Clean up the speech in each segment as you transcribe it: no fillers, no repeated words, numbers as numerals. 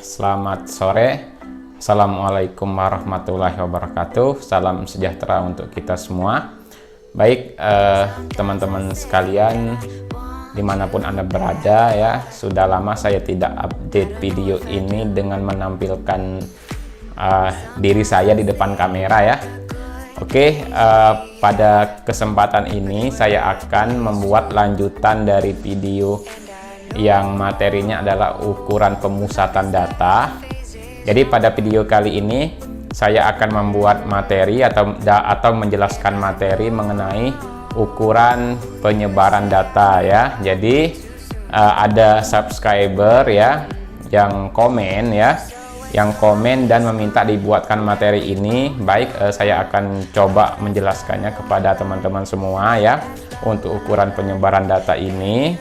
Selamat sore. Assalamualaikum warahmatullahi wabarakatuh. Salam sejahtera untuk kita semua. Teman-teman sekalian, dimanapun Anda berada ya, sudah lama saya tidak update video ini dengan menampilkan diri saya di depan kamera ya. Pada kesempatan ini saya akan membuat lanjutan dari video yang materinya adalah ukuran pemusatan data. Jadi pada video kali ini saya akan membuat materi atau menjelaskan materi mengenai ukuran penyebaran data ya. Jadi ada subscriber ya yang komen dan meminta dibuatkan materi ini. Saya akan coba menjelaskannya kepada teman-teman semua ya untuk ukuran penyebaran data ini.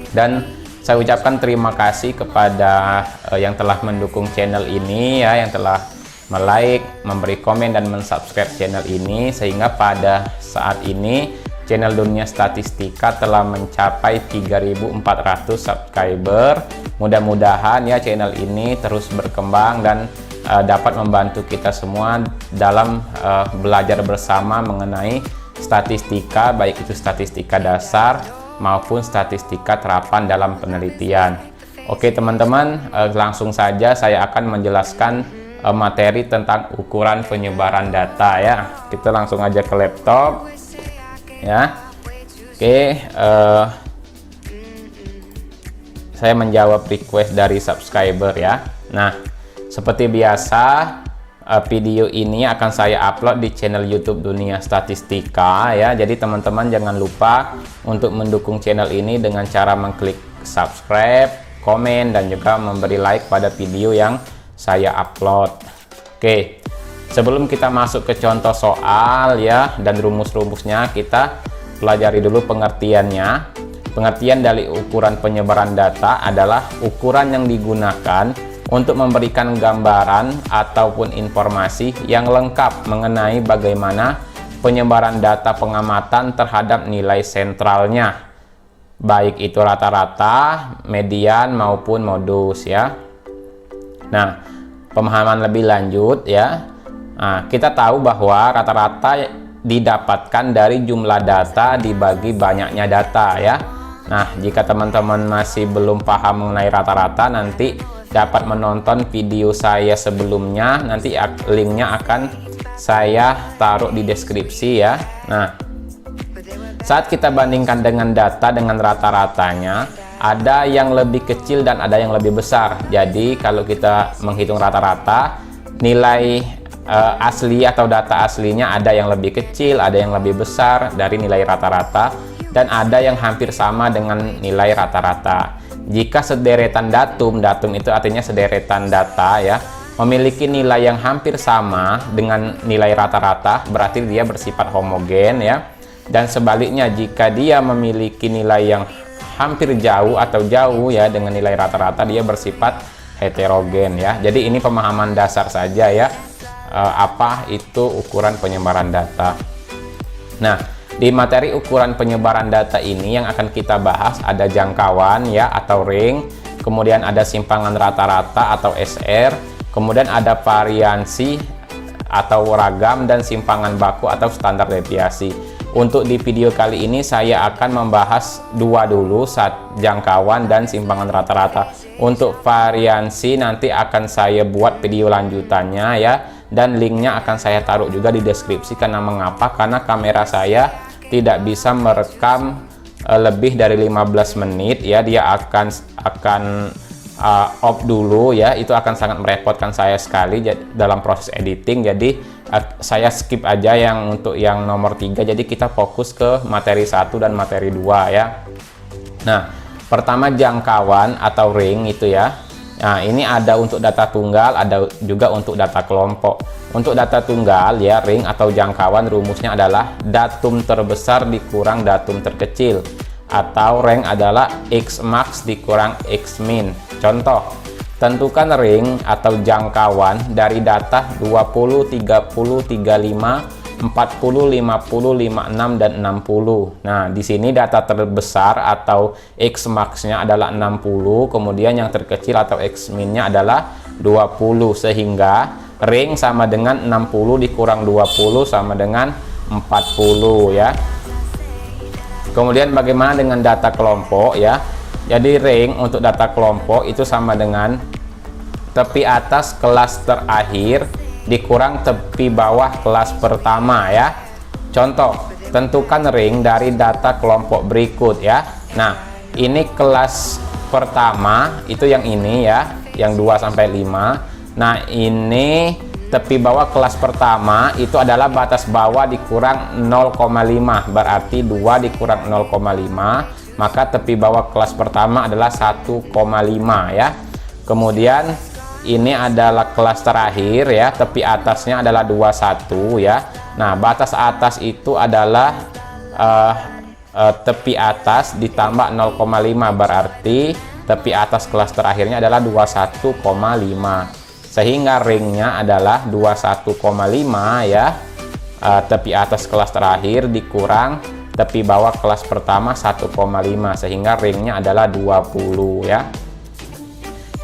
Dan saya ucapkan terima kasih kepada yang telah mendukung channel ini ya, yang telah like, memberi komen dan mensubscribe channel ini, sehingga pada saat ini channel Dunia Statistika telah mencapai 3.400 subscriber. Mudah-mudahan ya channel ini terus berkembang dan dapat membantu kita semua dalam belajar bersama mengenai statistika, baik itu statistika dasar maupun statistika terapan dalam penelitian. Oke teman-teman, langsung saja saya akan menjelaskan materi tentang ukuran penyebaran data ya. Kita langsung aja ke laptop ya. Saya menjawab request dari subscriber ya. Nah, seperti biasa video ini akan saya upload di channel YouTube Dunia Statistika ya. Jadi teman-teman jangan lupa untuk mendukung channel ini dengan cara mengklik subscribe, komen, dan juga memberi like pada video yang saya upload. Sebelum kita masuk ke contoh soal ya dan rumus-rumusnya, kita pelajari dulu pengertiannya. Pengertian dari ukuran penyebaran data adalah ukuran yang digunakan untuk memberikan gambaran ataupun informasi yang lengkap mengenai bagaimana penyebaran data pengamatan terhadap nilai sentralnya, baik itu rata-rata, median maupun modus ya. Nah, pemahaman lebih lanjut ya. Nah, kita tahu bahwa rata-rata didapatkan dari jumlah data dibagi banyaknya data ya. Nah, jika teman-teman masih belum paham mengenai rata-rata, nanti dapat menonton video saya sebelumnya, nanti linknya akan saya taruh di deskripsi ya. Nah, saat kita bandingkan dengan data dengan rata-ratanya, ada yang lebih kecil dan ada yang lebih besar. Jadi kalau kita menghitung rata-rata, nilai asli atau data aslinya ada yang lebih kecil, ada yang lebih besar dari nilai rata-rata, dan ada yang hampir sama dengan nilai rata-rata. Jika sederetan datum itu artinya sederetan data ya, memiliki nilai yang hampir sama dengan nilai rata-rata, berarti dia bersifat homogen ya. Dan sebaliknya, jika dia memiliki nilai yang hampir jauh atau jauh ya dengan nilai rata-rata, dia bersifat heterogen ya. Jadi ini pemahaman dasar saja ya, apa itu ukuran penyebaran data. Nah, di materi ukuran penyebaran data ini yang akan kita bahas ada jangkauan ya atau ring, kemudian ada simpangan rata-rata atau SR, kemudian ada variansi atau ragam, dan simpangan baku atau standar deviasi. Untuk di video kali ini saya akan membahas dua dulu, jangkauan dan simpangan rata-rata. Untuk variansi nanti akan saya buat video lanjutannya ya, dan linknya akan saya taruh juga di deskripsi. Karena mengapa? Karena kamera saya tidak bisa merekam lebih dari 15 menit ya, dia akan off dulu ya. Itu akan sangat merepotkan saya sekali dalam proses editing. Jadi saya skip aja yang untuk yang nomor 3. Jadi kita fokus ke materi 1 dan materi 2 ya. Nah, pertama jangkauan atau ring itu ya. Nah, ini ada untuk data tunggal, ada juga untuk data kelompok. Untuk data tunggal ya, ring atau jangkauan, rumusnya adalah datum terbesar dikurang datum terkecil, atau rank adalah X max dikurang X min. Contoh, tentukan ring atau jangkauan dari data 20, 30, 35, 40, 50, 56, dan 60. Nah, di sini data terbesar atau X max-nya adalah 60, kemudian yang terkecil atau X min-nya adalah 20, sehingga ring sama dengan 60 dikurang 20 sama dengan 40 ya. Kemudian bagaimana dengan data kelompok ya? Jadi ring untuk data kelompok itu sama dengan tepi atas kelas terakhir dikurang tepi bawah kelas pertama ya. Contoh, tentukan ring dari data kelompok berikut ya. Nah, ini kelas pertama itu yang ini ya, yang 2 sampai 5. Nah, ini tepi bawah kelas pertama itu adalah batas bawah dikurang 0,5, berarti 2 dikurang 0,5, maka tepi bawah kelas pertama adalah 1,5 ya. Kemudian ini adalah kelas terakhir ya, tepi atasnya adalah 21 ya. Nah, batas atas itu adalah tepi atas ditambah 0,5, berarti tepi atas kelas terakhirnya adalah 21,5, sehingga ringnya adalah 21,5 ya. Tepi atas kelas terakhir dikurang tepi bawah kelas pertama 1,5, sehingga ringnya adalah 20 ya.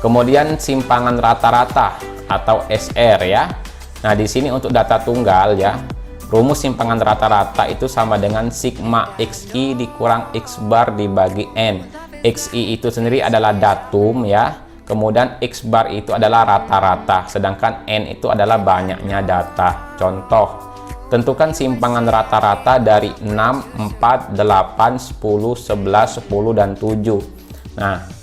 Kemudian simpangan rata-rata atau SR ya. Nah, di sini untuk data tunggal ya, rumus simpangan rata-rata itu sama dengan sigma XI dikurang X bar dibagi N. XI itu sendiri adalah datum ya, kemudian X bar itu adalah rata-rata, sedangkan N itu adalah banyaknya data. Contoh, tentukan simpangan rata-rata dari 6, 4, 8, 10, 11, 10, dan 7. Nah,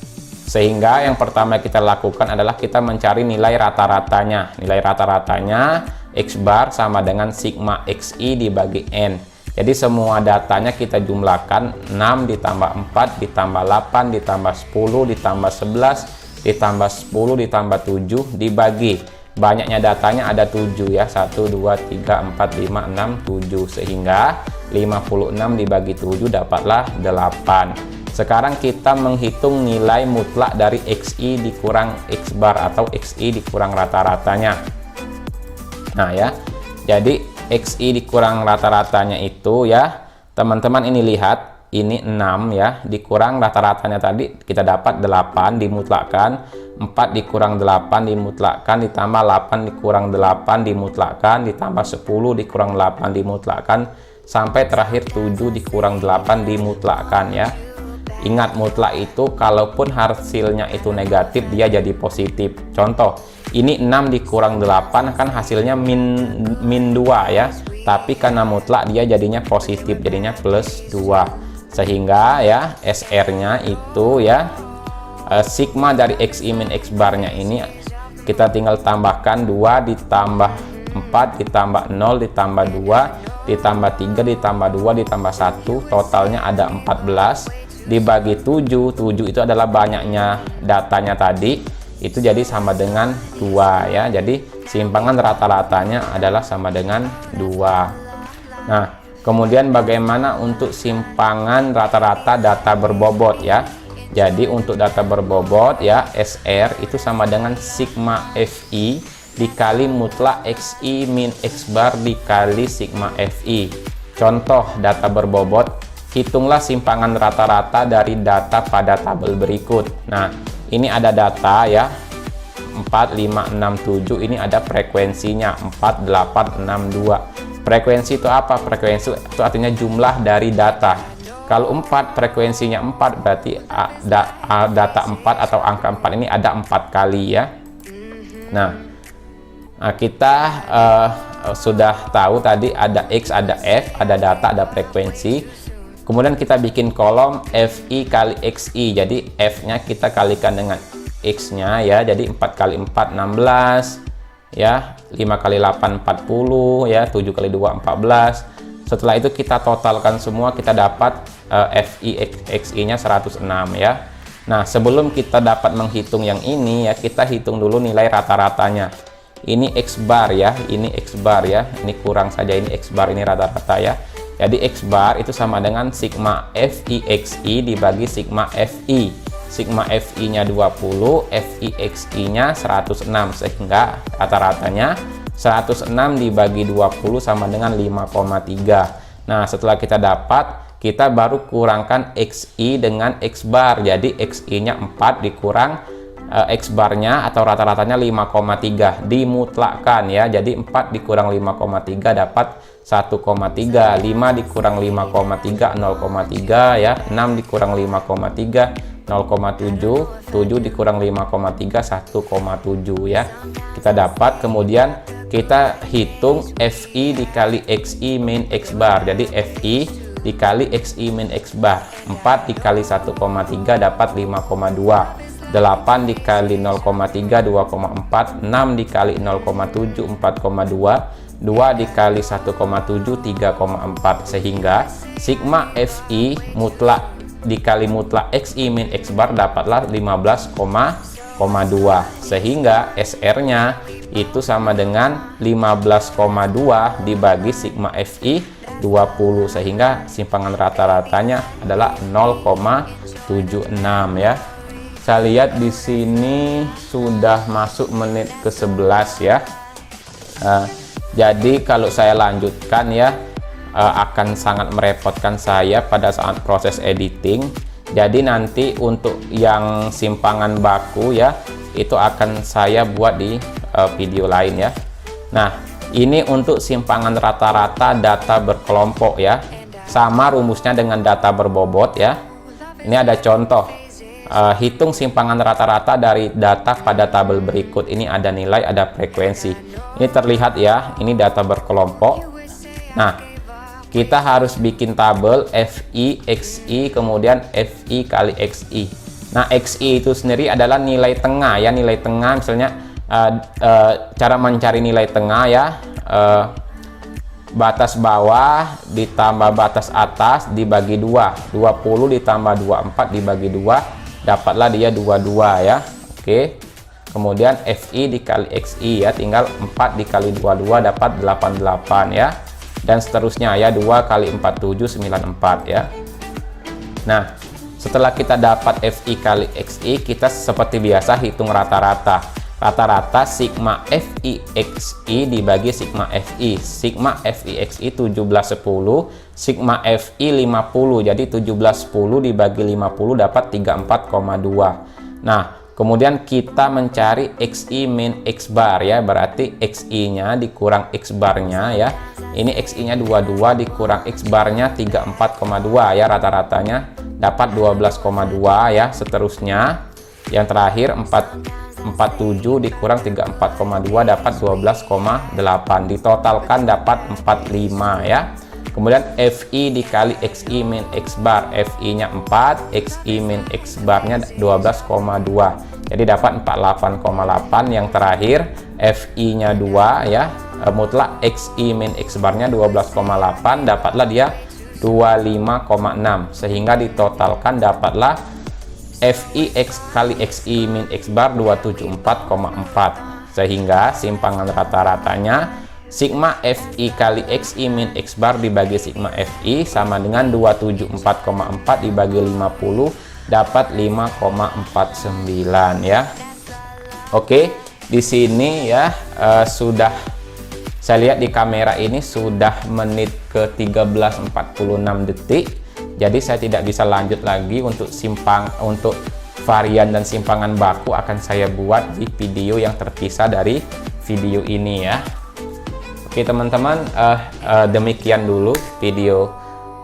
sehingga yang pertama kita lakukan adalah kita mencari nilai rata-ratanya. Nilai rata-ratanya X bar sama dengan sigma XI dibagi N. Jadi semua datanya kita jumlahkan, 6 ditambah 4 ditambah 8 ditambah 10 ditambah 11 ditambah 10 ditambah 7 dibagi. Banyaknya datanya ada 7 ya, 1, 2, 3, 4, 5, 6, 7, sehingga 56 dibagi 7 dapatlah 8. Sekarang kita menghitung nilai mutlak dari XI dikurang X bar atau XI dikurang rata-ratanya. Nah ya, jadi XI dikurang rata-ratanya itu ya, teman-teman ini lihat, ini 6 ya, dikurang rata-ratanya tadi kita dapat 8 dimutlakkan, 4 dikurang 8 dimutlakkan, ditambah 8 dikurang 8 dimutlakkan, ditambah 10 dikurang 8 dimutlakkan, sampai terakhir 7 dikurang 8 dimutlakkan ya. Ingat, mutlak itu kalaupun hasilnya itu negatif dia jadi positif. Contoh, ini 6 dikurang 8 kan hasilnya min 2 ya, tapi karena mutlak dia jadinya positif, jadinya plus 2, sehingga ya SR nya itu ya sigma dari XI min X bar nya ini kita tinggal tambahkan 2 ditambah 4 ditambah 0 ditambah 2 ditambah 3 ditambah 2 ditambah 1, totalnya ada 14 dibagi 7. 7 itu adalah banyaknya datanya tadi, itu jadi sama dengan 2 ya. Jadi simpangan rata-ratanya adalah sama dengan 2. Nah, kemudian bagaimana untuk simpangan rata-rata data berbobot ya. Jadi untuk data berbobot ya, SR itu sama dengan sigma FI dikali mutlak XI min X bar dikali sigma FI. Contoh data berbobot, hitunglah simpangan rata-rata dari data pada tabel berikut. Nah, ini ada data ya, 4, 5, 6, 7, ini ada frekuensinya 4, 8, 6, 2. Frekuensi itu apa? Frekuensi itu artinya jumlah dari data. Kalau 4 frekuensinya 4, berarti data 4 atau angka 4 ini ada 4 kali ya. Nah, kita sudah tahu tadi ada X, ada F, ada data, ada frekuensi. Kemudian kita bikin kolom FI kali XI. Jadi F-nya kita kalikan dengan X-nya ya. Jadi 4 kali 4 16 ya, 5 kali 8 40 ya, 7 kali 2 14. Setelah itu kita totalkan semua, kita dapat FI XI-nya 106 ya. Nah, sebelum kita dapat menghitung yang ini ya, kita hitung dulu nilai rata-ratanya. Ini X bar ya, ini X bar ya. Ini kurang saja, ini X bar, ini rata-rata ya. Jadi X bar itu sama dengan sigma FI XI dibagi sigma FI. Sigma FI nya 20, FI XI nya 106, sehingga rata-ratanya 106 dibagi 20 sama dengan 5,3. Nah, setelah kita dapat, kita baru kurangkan XI dengan X bar. Jadi XI-nya 4 dikurang X barnya atau rata-ratanya 5,3 dimutlakkan ya. Jadi 4 dikurang 5,3 dapat 1,3. 5 dikurang 5,3 0,3 ya. 6 dikurang 5,3 0,7. 7 dikurang 5,3 1,7 ya. Kita dapat, kemudian kita hitung FI dikali XI min X bar. Jadi FI dikali XI min X bar. 4 dikali 1,3 dapat 5,2. 8 dikali 0,3 2,4. 6 dikali 0,7 4,2. 2 dikali 1,7 3,4. Sehingga sigma FI mutlak dikali mutlak XI min X bar dapatlah 15,2. Sehingga SR-nya itu sama dengan 15,2 dibagi sigma FI 20, sehingga simpangan rata-ratanya adalah 0,76 ya. Saya lihat di sini sudah masuk menit ke-11 ya. Jadi kalau saya lanjutkan ya, akan sangat merepotkan saya pada saat proses editing. Jadi nanti untuk yang simpangan baku ya, itu akan saya buat di video lain ya. Nah, ini untuk simpangan rata-rata data berkelompok ya. Sama rumusnya dengan data berbobot ya. Ini ada contoh. Hitung simpangan rata-rata dari data pada tabel berikut. Ini ada nilai, ada frekuensi. Ini terlihat ya, ini data berkelompok. Nah, kita harus bikin tabel FI, XI, kemudian FI kali XI. Nah, XI itu sendiri adalah nilai tengah ya, nilai tengah. Misalnya cara mencari nilai tengah ya, batas bawah ditambah batas atas dibagi 2. 20 ditambah 24 dibagi 2, dapatlah dia 22 ya. Oke. Kemudian FI dikali XI ya, tinggal 4 dikali 22 dapat 88 ya. Dan seterusnya ya, 2 kali 4 7 94 ya. Nah, setelah kita dapat FI kali XI, kita seperti biasa hitung rata-rata. Rata-rata sigma FI XI dibagi sigma FI. Sigma FI XI 1710, sigma FI 50. Jadi 1710 dibagi 50 dapat 34,2. Nah, kemudian kita mencari XI min X bar ya, berarti XI-nya dikurang X barnya ya. Ini XI-nya 22 dikurang X barnya 34,2 ya, rata-ratanya dapat 12,2 ya. Seterusnya yang terakhir 47 dikurang 34,2 dapat 12,8. Ditotalkan dapat 45 ya. Kemudian FI dikali XI min X bar. FI-nya 4, XI min X barnya 12,2. Jadi dapat 48,8. Yang terakhir FI-nya 2 ya. Mutlak XI min X barnya 12,8, dapatlah dia 25,6. Sehingga ditotalkan dapatlah FI X kali XI min X bar 274,4. Sehingga simpangan rata-ratanya sigma FI kali XI min X bar dibagi sigma FI sama dengan 274,4 dibagi 50 dapat 5,49 ya. Oke, di sini ya sudah saya lihat di kamera ini sudah menit ke 13.46 detik. Jadi saya tidak bisa lanjut lagi untuk varian dan simpangan baku akan saya buat di video yang terpisah dari video ini ya. Oke teman-teman, demikian dulu video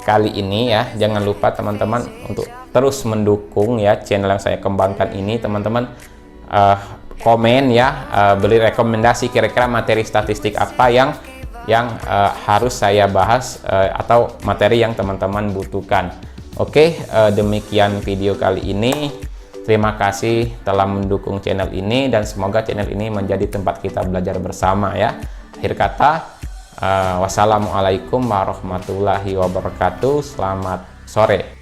kali ini ya. Jangan lupa teman-teman untuk terus mendukung ya channel yang saya kembangkan ini. Teman-teman komen ya, beri rekomendasi kira-kira materi statistik apa yang harus saya bahas atau materi yang teman-teman butuhkan. Oke, demikian video kali ini. Terima kasih telah mendukung channel ini dan semoga channel ini menjadi tempat kita belajar bersama ya. Akhir kata, wassalamualaikum warahmatullahi wabarakatuh. Selamat sore.